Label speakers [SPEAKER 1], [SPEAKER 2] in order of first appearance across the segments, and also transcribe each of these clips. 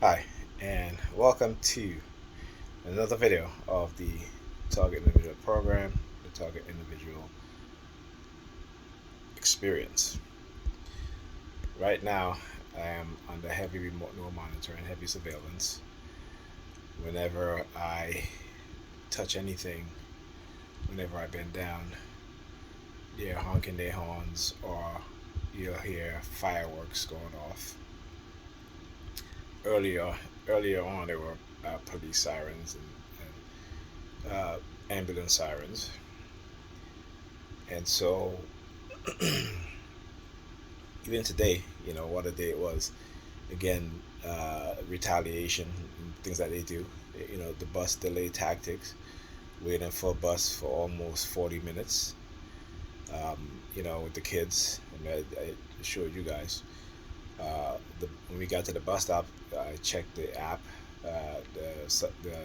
[SPEAKER 1] Hi, and welcome to another video of the Target Individual Program, the Target Individual Experience. Right now, I am under heavy remote neural monitoring, heavy surveillance. Whenever I touch anything, whenever I bend down, they're honking their horns, or you'll hear fireworks going off. Earlier, earlier on, there were police sirens and ambulance sirens. And so, even today, what a day it was. Again, retaliation and things that they do. The bus delay tactics, waiting for a bus for almost 40 minutes. With the kids, I showed you guys. When we got to the bus stop, I checked the app, the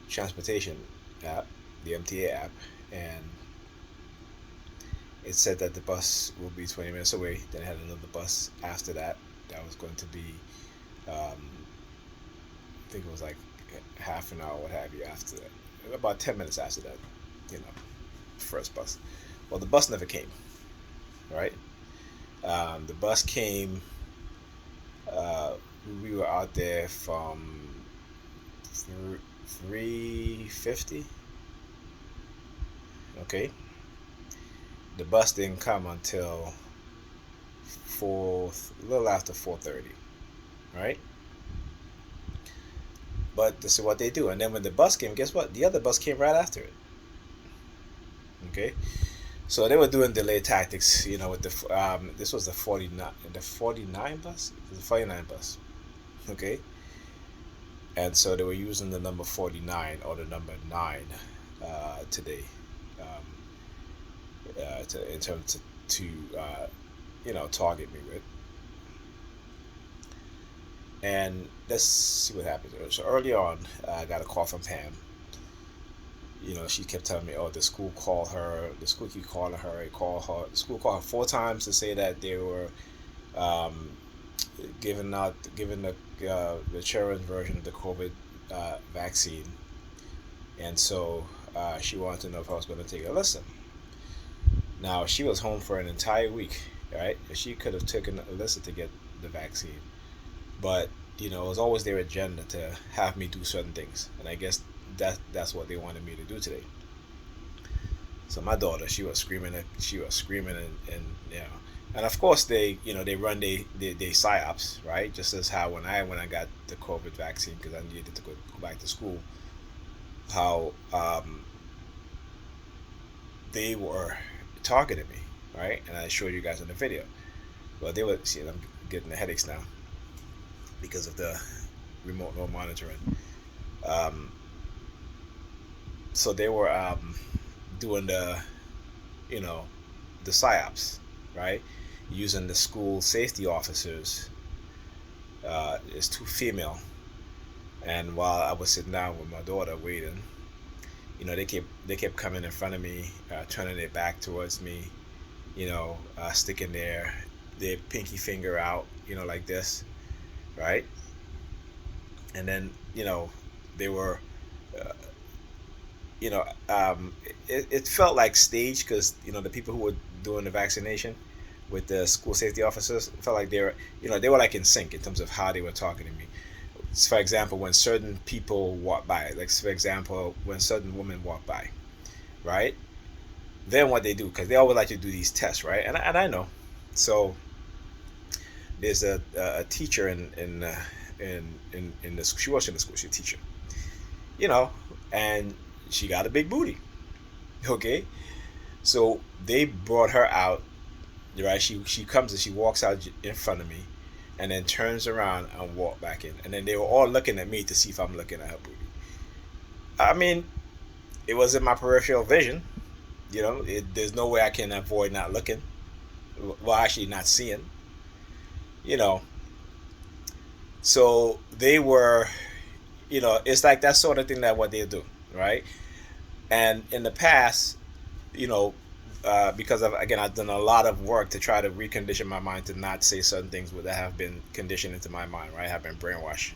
[SPEAKER 1] transportation app, the MTA app, and it said that the bus will be 20 minutes away. Then I had another bus after that was going to be, I think it was like half an hour, what have you, after that. About 10 minutes after that, you know, first bus. Well, the bus never came, right? The bus came, uh, we were out there from 3:50. Okay. The bus didn't come until a little after 4:30, right? But this is what they do. And then when the bus came, guess what? The other bus came right after it. Okay, so they were doing delay tactics. With this was the 49 bus. It was the 49 bus. Okay, and so they were using the number 49 or the number 9 today, in terms to target me with. And let's see what happened. So early on, I got a call from Pam. She kept telling me, "Oh, the school called her. The school keep calling her. The school called her 4 times to say that they were um, giving the children's version of the COVID vaccine, and so she wanted to know if I was going to take it. Listen, now she was home for an entire week, right? She could have taken Alyssa to get the vaccine, but it was always their agenda to have me do certain things, and I guess that's what they wanted me to do today. So my daughter, she was screaming, and of course they run they psyops, right? Just as how when I got the COVID vaccine because I needed to go back to school, how they were targeting me, right? And I showed you guys in the video. Well, they were see, I'm getting the headaches now because of the remote neural monitoring. Um, so they were doing you know, the psyops, right? Using the school safety officers. It's two female, and while I was sitting down with my daughter waiting, they kept coming in front of me, turning their back towards me, sticking their pinky finger out, like this, right? And then they were, uh, it felt like staged because the people who were doing the vaccination with the school safety officers felt like they were like in sync in terms of how they were talking to me. For example, when certain people walk by, like for example, when certain women walk by, right? Then what they do, because they always like to do these tests, right? And I know. So there's a teacher in the school. She was in the school. She's a teacher, you know, and she got a big booty. Okay, so they brought her out, right? She comes and she walks out in front of me, and then turns around and walk back in, and then they were all looking at me to see if I'm looking at her booty. I mean, it was in my peripheral vision. There's no way I can avoid not looking. Well, actually, not seeing. You know, so they were. It's like that sort of thing that what they do, right? And in the past, you know, because of, again, I've done a lot of work to try to recondition my mind to not say certain things that have been conditioned into my mind, right? Have been brainwashed,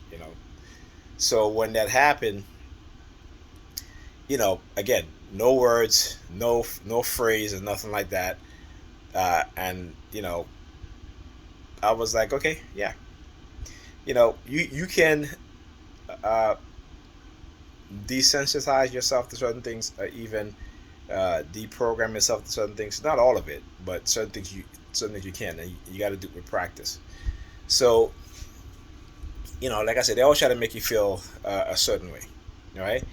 [SPEAKER 1] So when that happened, again, no words, no phrase, and nothing like that. And I was like, okay, yeah, you can uh, desensitize yourself to certain things, or even deprogram yourself to certain things. Not all of it, but certain things you can, and you got to do it with practice. So, like I said, they always try to make you feel a certain way, right?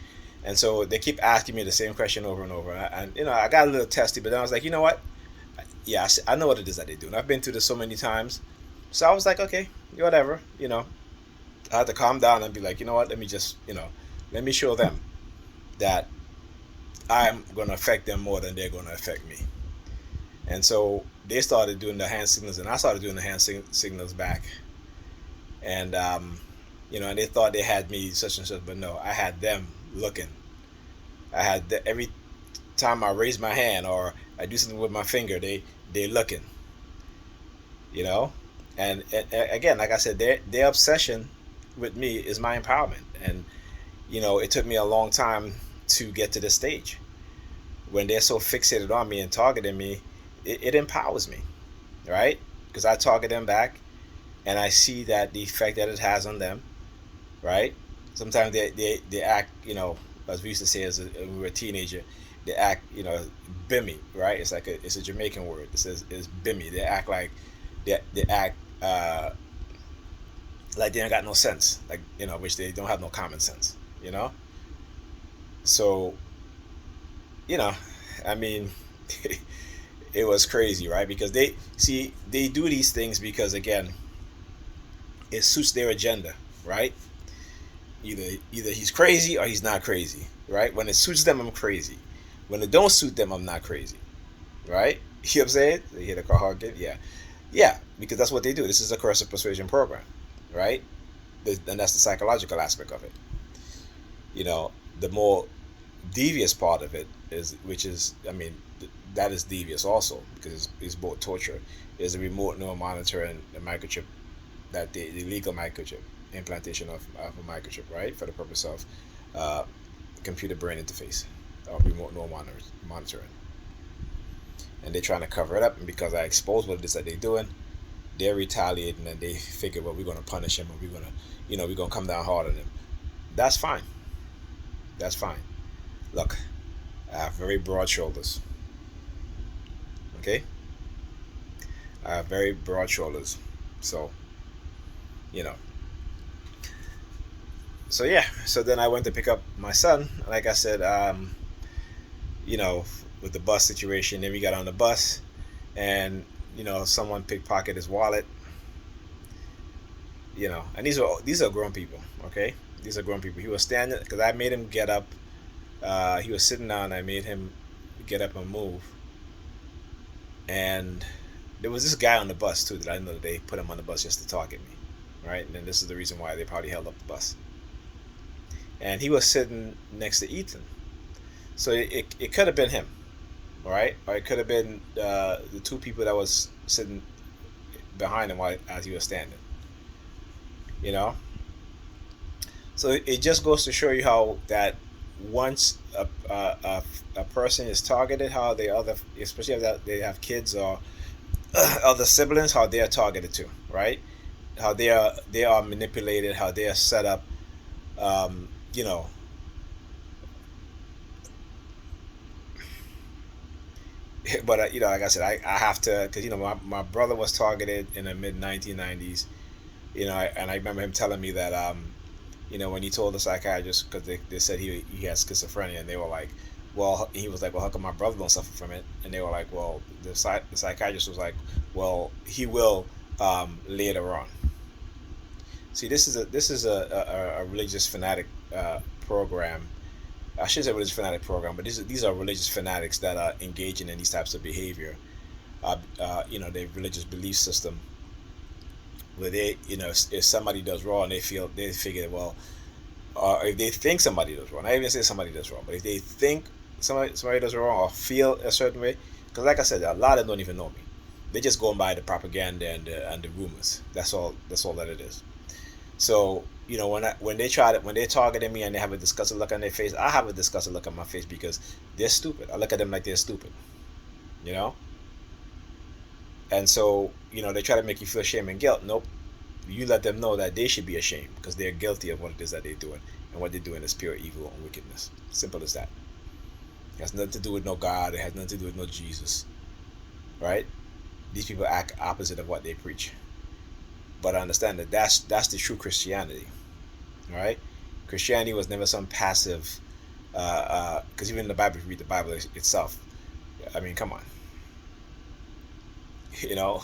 [SPEAKER 1] And so they keep asking me the same question over and over, and I got a little testy, but then I was like, you know what? Yeah, I know what it is that they do, and I've been through this so many times. So I was like, okay, whatever, I had to calm down and be like, you know what? Let me just, let me show them that I'm going to affect them more than they're going to affect me. And so they started doing the hand signals, and I started doing the signals back. And and they thought they had me such and such, but no, I had them looking. Every time I raise my hand or I do something with my finger, they looking. You know, and again, like I said, their obsession with me is my empowerment, and it took me a long time to get to this stage. When they're so fixated on me and targeting me, it empowers me, right? Because I target them back, and I see that the effect that it has on them, right? Sometimes they act, as we used to say when we were a teenager, they act, bimmy, right? It's like it's a Jamaican word. It says it's bimmy. They act like they act like they ain't got no sense, like which they don't have no common sense, So, you know, I mean, it was crazy, right? Because they do these things because, again, it suits their agenda, right? Either he's crazy or he's not crazy, right? When it suits them, I'm crazy. When it don't suit them, I'm not crazy, right? You know what I'm saying? They hear the car honking, yeah, yeah, because that's what they do. This is a coercive persuasion program, right? And that's the psychological aspect of it. The more devious part of it that is devious also, because it's both torture. Is a remote neural monitor and a microchip, that the legal microchip, implantation of a microchip, right, for the purpose of computer brain interface, or remote neural monitoring. And they're trying to cover it up, and because I expose what it is that they're doing, they're retaliating, and they figure, well, we're going to punish him, or we're going to, we're going to come down hard on him. That's fine. That's fine. Look, I have very broad shoulders. Okay? I have very broad shoulders. So, you know. So, yeah. So then I went to pick up my son. Like I said, with the bus situation, then we got on the bus, and, someone pickpocketed his wallet. And these are grown people, okay? These are grown people. He was standing, because I made him get up. He was sitting down. I made him get up and move. And there was this guy on the bus too that I know that they put him on the bus just to target me, right? And then this is the reason why they probably held up the bus. And he was sitting next to Ethan, so it could have been him, all right? Or it could have been the two people that was sitting behind him as he was standing. So it just goes to show you how that once a person is targeted, how especially if they have kids or other siblings, how they are targeted too, right? How they are manipulated, how they are set up, um, you know. But like I said, I have to, because my brother was targeted in the mid 1990s, and I remember him telling me that when he told the psychiatrist, because they said he has schizophrenia, and they were like, well, he was like, well, how come my brother don't suffer from it? And they were like, well, the psychiatrist was like, well, he will later on. See, this is a religious fanatic program. I shouldn't say religious fanatic program, but these are religious fanatics that are engaging in these types of behavior. Their religious belief system, where they, if somebody does wrong, they figure, well, if they think somebody does wrong, I even say somebody does wrong, but if they think somebody does wrong or feel a certain way, Because like I said, a lot of them don't even know me. They just going by the propaganda and the rumors. That's all. That's all that it is. So when they try to when they're targeting me and they have a disgusted look on their face, I have a disgusted look on my face because they're stupid. I look at them like they're stupid. You know. And so they try to make you feel shame and guilt. Nope. You let them know that they should be ashamed because they're guilty of what it is that they're doing, and what they're doing is pure evil and wickedness. Simple as that. It has nothing to do with no God. It has nothing to do with no Jesus. Right? These people act opposite of what they preach. But I understand that that's the true Christianity. All right? Christianity was never some passive. Because even in the Bible, if you read the Bible itself, I mean, come on. You know,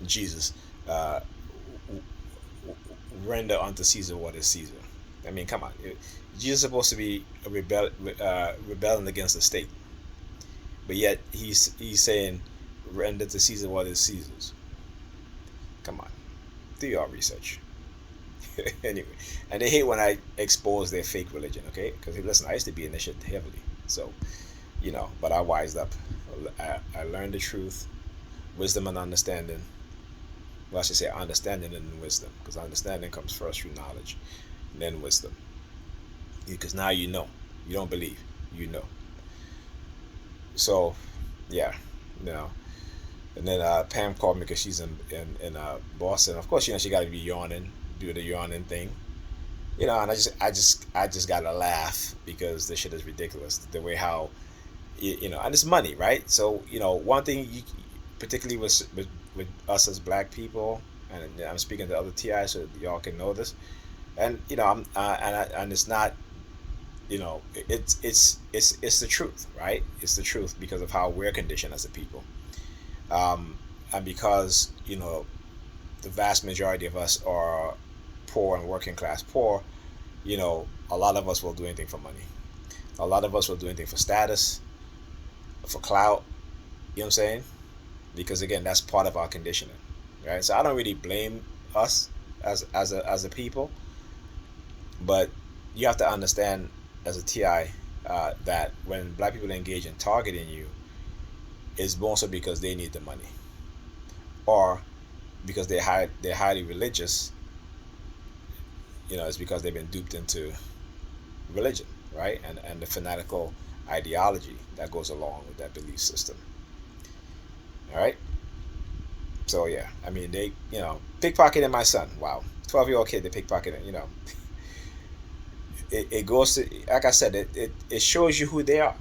[SPEAKER 1] Jesus, uh, render unto Caesar what is Caesar. I mean, come on. Jesus is supposed to be rebelling against the state, but yet he's saying, render to Caesar what is Caesar's. Come on, do your research. Anyway, and they hate when I expose their fake religion. Okay, because listen, I used to be in this shit heavily, so but I wised up. I learned the truth, wisdom and understanding. Well, I should say understanding and wisdom, because understanding comes first through knowledge, and then wisdom. Because now you know, you don't believe, you know. So, yeah, you know. And then Pam called me because she's in Boston. Of course, she got to be yawning, do the yawning thing, and I just gotta laugh because this shit is ridiculous. The way how, and it's money, right? So one thing particularly with us as black people, and I'm speaking to other TI so y'all can know this, and and it's not, it's the truth, right? It's the truth because of how we're conditioned as a people, and because the vast majority of us are poor and working class poor. A lot of us will do anything for money. A lot of us will do anything for status, for clout. You know what I'm saying? Because again, that's part of our conditioning, right? So I don't really blame us as a people, but you have to understand as a TI that when black people engage in targeting you, it's mostly because they need the money, or because they're highly religious. It's because they've been duped into religion, right? And the fanatical ideology that goes along with that belief system. All right. So yeah, I mean they, pickpocketing my son. Wow, 12-year-old kid, they pickpocketing. It goes to, like I said, it shows you who they are.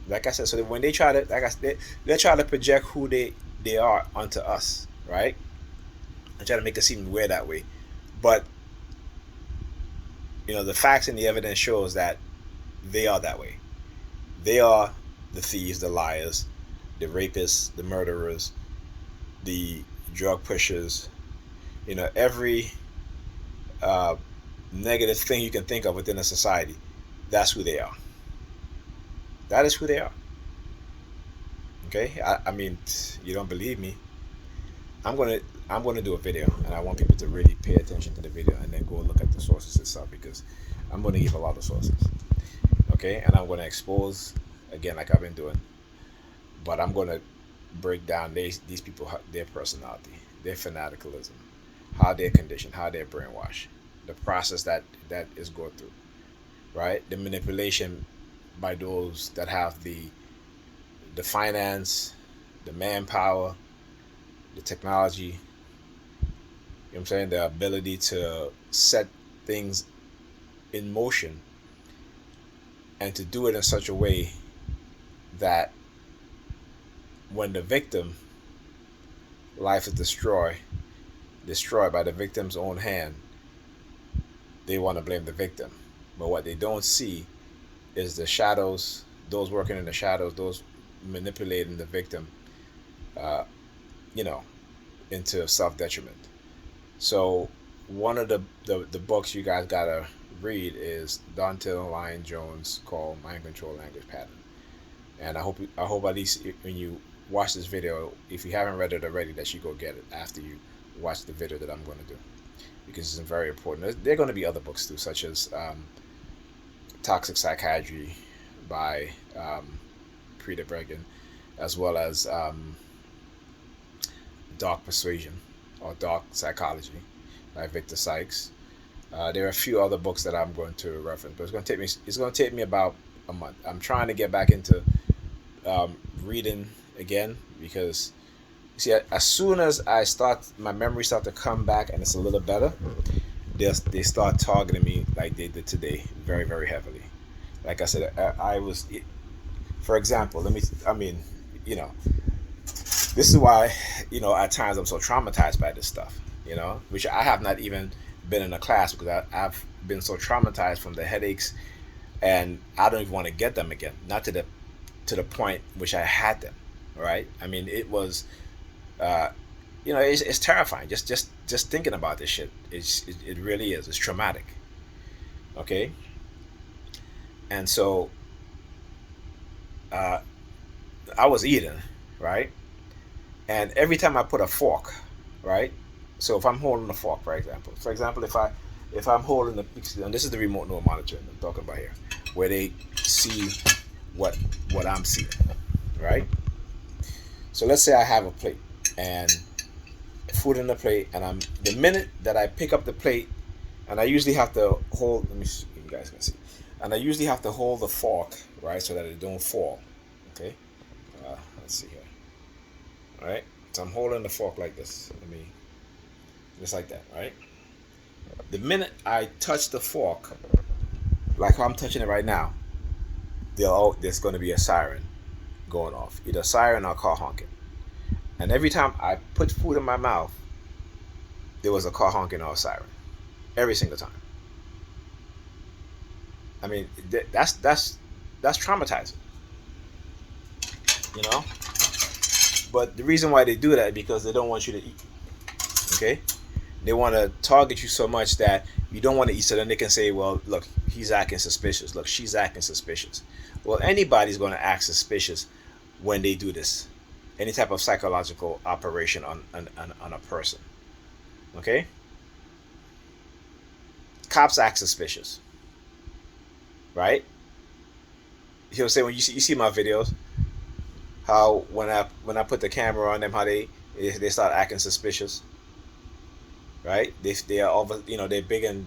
[SPEAKER 1] Like I said, so that when they try to, like I said, they try to project who they are onto us, right? And try to make us seem weird that way, but the facts and the evidence shows that they are that way. They are the thieves, the liars, the rapists, the murderers, the drug pushers, every negative thing you can think of within a society. That's who they are. That is who they are. Okay, I mean, you don't believe me? I'm gonna do a video, and I want people to really pay attention to the video and then go look at the sources itself, because I'm gonna give a lot of sources. Okay, and I'm gonna expose again, like I've been doing, but I'm gonna break down these people, their personality, their fanaticism, how they're conditioned, how they're brainwashed, the process that is going through, right? The manipulation by those that have the finance, the manpower, the technology. You know what I'm saying? The ability to set things in motion and to do it in such a way that when the victim life is destroyed by the victim's own hand, they want to blame the victim. But what they don't see is the shadows, those working in the shadows, those manipulating the victim, uh, you know, into self detriment. So one of the books you guys gotta read is Dante Lyon Jones, called Mind Control Language Pattern. And I hope at least when you watch this video, if you haven't read it already, that you go get it after you watch the video that I'm going to do, because it's very important. There are going to be other books too, such as Toxic Psychiatry by Peter Bregan, as well as Dark Persuasion or Dark Psychology by Victor Sykes. There are a few other books that I'm going to reference, but it's going to take me about a month. I'm trying to get back into reading again because see, as soon as I start, my memory start to come back and it's a little better. They start targeting me like they did today, very very heavily. Like I said, I was, for example, I mean, you know, this is why, at times I'm so traumatized by this stuff, which I have not even been in a class because I've been so traumatized from the headaches, and I don't even want to get them again. Not to the point which I had them, right? I mean, it was, uh, it's terrifying. Just thinking about this shit. It really is. It's traumatic. Okay, and so uh, I was eating, right, and every time I put a fork, right. So if I'm holding a fork, for example, if I'm holding and this is the remote no monitoring I'm talking about here, where they see what what I'm seeing, right? So let's say I have a plate and food in the plate, and the minute that I pick up the plate, and I usually have to hold. Let me see if you guys can see, and I usually have to hold the fork, right, so that it don't fall. Okay, let's see here. All right, so I'm holding the fork like this. Just like that, right? The minute I touch the fork, like how I'm touching it right now, there's going to be a siren going off, either a siren or a car honking. And every time I put food in my mouth, there was a car honking or a siren, every single time. I mean, that's traumatizing, you know. But the reason why they do that is because they don't want you to eat. Okay, they want to target you so much that you don't want to eat. So then they can say, "Well, look, he's acting suspicious. Look, she's acting suspicious." Well, anybody's going to act suspicious when they do this. Any type of psychological operation on a person. Okay, cops act suspicious, right? He'll say when you see my videos, how when I put the camera on them, how they start acting suspicious, right? They are over, they're big and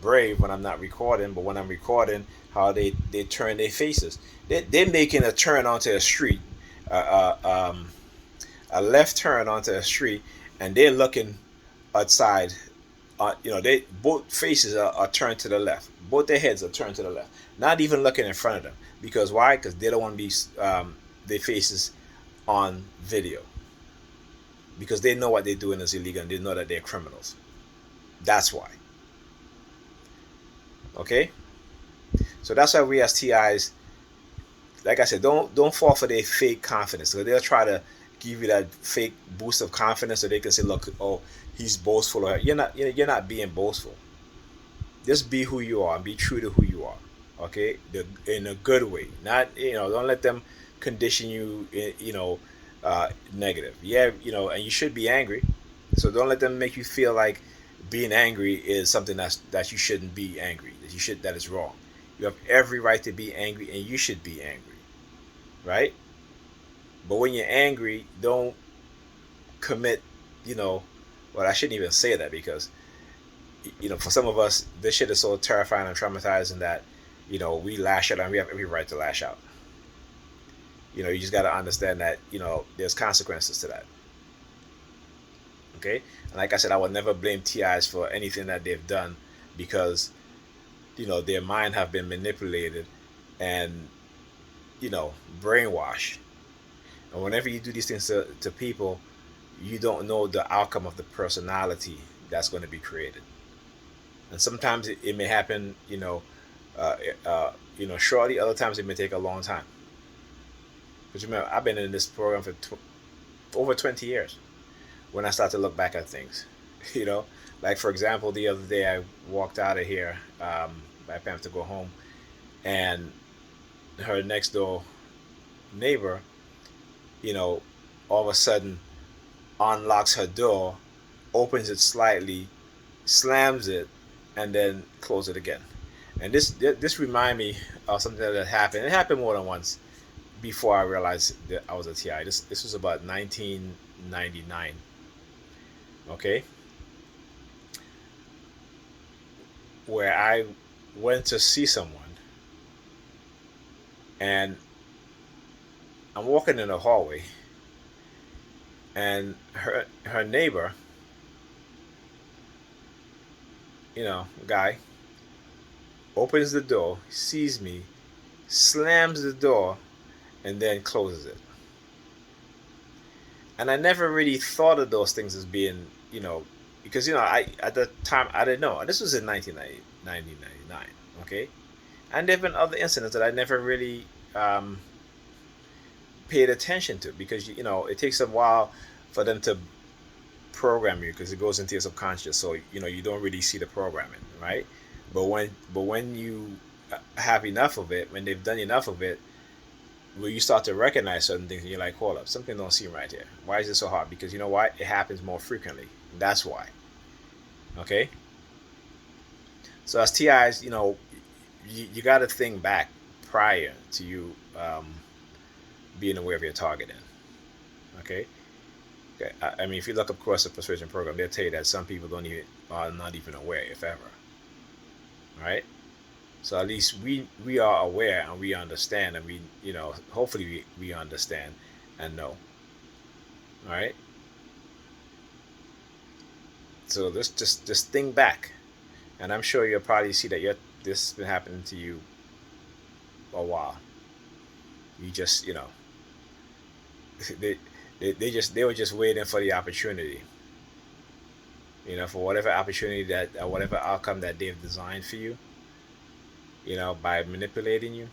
[SPEAKER 1] brave when I'm not recording, but when I'm recording, how they turn their faces. They're making a turn onto a street, uh, uh, um, a left turn onto a street, and they're looking outside. They both faces are turned to the left. Both their heads are turned to the left. Not even looking in front of them. Because why? Because they don't want to be their faces on video. Because they know what they're doing is illegal and they know that they're criminals. That's why. Okay? So that's why we as TIs, like I said, don't fall for their fake confidence. So they'll try to give you that fake boost of confidence so they can say, look, oh, he's boastful. Or you're not being boastful. Just be who you are and be true to who you are. Okay? In a good way. Not, don't let them condition you, negative. Yeah, and you should be angry. So don't let them make you feel like being angry is something that you shouldn't be angry. That is wrong. You have every right to be angry, and you should be angry, right? But when you're angry, don't commit. Well, I shouldn't even say that because, for some of us, this shit is so terrifying and traumatizing that, we lash out and we have every right to lash out. You just got to understand that, there's consequences to that. Okay? And like I said, I would never blame TIs for anything that they've done because, their mind have been manipulated and, brainwashed. And whenever you do these things to people, you don't know the outcome of the personality that's going to be created. And sometimes it may happen, uh, shortly. Other times it may take a long time. Because remember, I've been in this program for over 20 years. When I start to look back at things, you know, like for example, the other day I walked out of here, my parents to go home, and her next door neighbor, you know, all of a sudden unlocks her door, opens it slightly, slams it, and then closes it again. And this remind me of something that happened. It happened more than once, before I realized that I was a TI. This was about 1999. Okay, where I went to see someone, and I'm walking in the hallway, and her neighbor, guy, opens the door, sees me, slams the door, and then closes it. And I never really thought of those things as being, because I at the time I didn't know. This was in 1999, okay, and there've been other incidents that I never really um, paid attention to, because it takes a while for them to program you, because it goes into your subconscious, so you don't really see the programming, right? But when you have enough of it, when they've done enough of it, where you start to recognize certain things, and you're like, hold up, something don't seem right here. Why is it so hard? Because you know why? It happens more frequently. That's why. Okay. So as TIs, you got to think back prior to you being aware of your targeting. Okay. Okay. I mean, if you look up Coercive Persuasion Program, they'll tell you that some people don't even are not even aware, if ever. Right. So at least we are aware, and we understand, and we hopefully we understand and know. All right. So just think back, and I'm sure you'll probably see that this has been happening to you a while. You just they they were just waiting for the opportunity. For whatever opportunity that whatever outcome that they've designed for you. By manipulating you,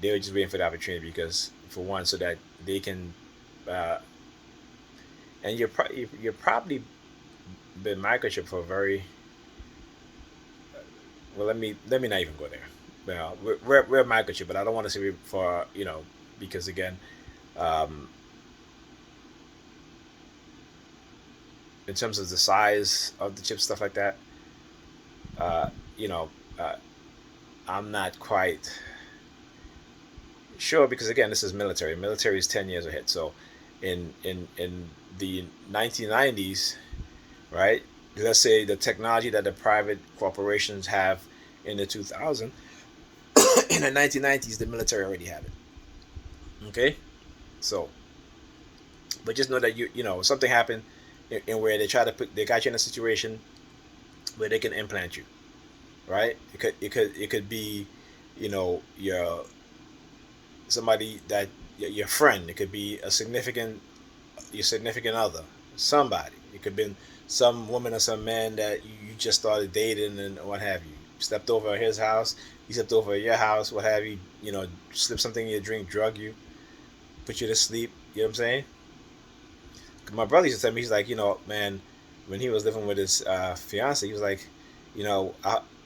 [SPEAKER 1] they were just waiting for the opportunity, because for one, so that they can, and you're probably been microchipped for a very well. Let me not even go there. Well, we're microchipped, but I don't want to say for because again, um, in terms of the size of the chip, stuff like that, uh, you know, uh, I'm not quite sure, because again, this is military. Military is 10 years ahead. So, in the 1990s, right? Let's say the technology that the private corporations have in the 2000s, in the 1990s, the military already had it. Okay, so but just know that something happened in where they got you in a situation where they can implant you, right? It could be, your somebody that your friend. It could be your significant other, somebody. It could have been some woman or some man that you just started dating and what have you. Stepped over at his house, he stepped over at your house, what have you. Slipped something in your drink, drug you, put you to sleep. You know what I'm saying? My brother used to tell me, he's like, man, when he was living with his fiance, he was like,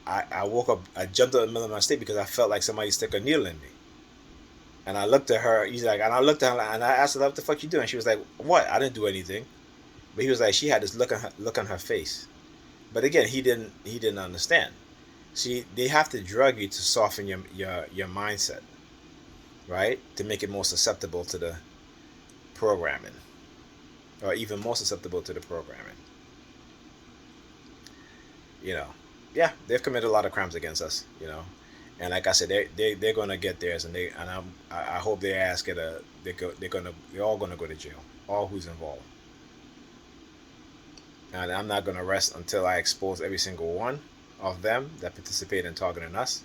[SPEAKER 1] I woke up, I jumped up in the middle of my sleep because I felt like somebody stuck a needle in me. And I looked at her. He's like, and I looked at her, and I asked her, "What the fuck you doing?" She was like, "What? I didn't do anything." But he was like, she had this look on her face. But again, he didn't understand. See, they have to drug you to soften your mindset, right? To make it more susceptible to the programming, or even more susceptible to the programming. You know, yeah, they've committed a lot of crimes against us. And like I said, they're gonna get theirs, I hope their ass get a they're all gonna go to jail, all who's involved. And I'm not gonna rest until I expose every single one of them that participate in targeting us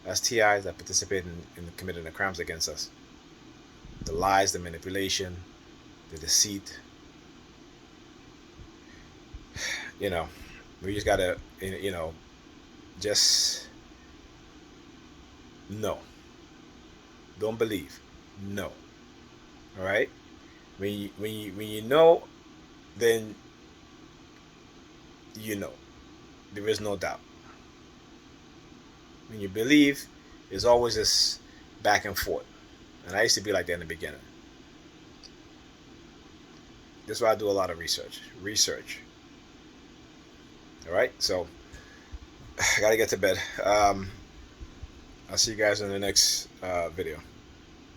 [SPEAKER 1] as TIs, that participate in committing the crimes against us. The lies, the manipulation, the deceit. You know, we just gotta just no. Don't believe. No. All right. When you know, then you know. There is no doubt. When you believe, there's always this back and forth. And I used to be like that in the beginning. That's why I do a lot of research. Research. All right. So I gotta get to bed. I'll see you guys in the next video.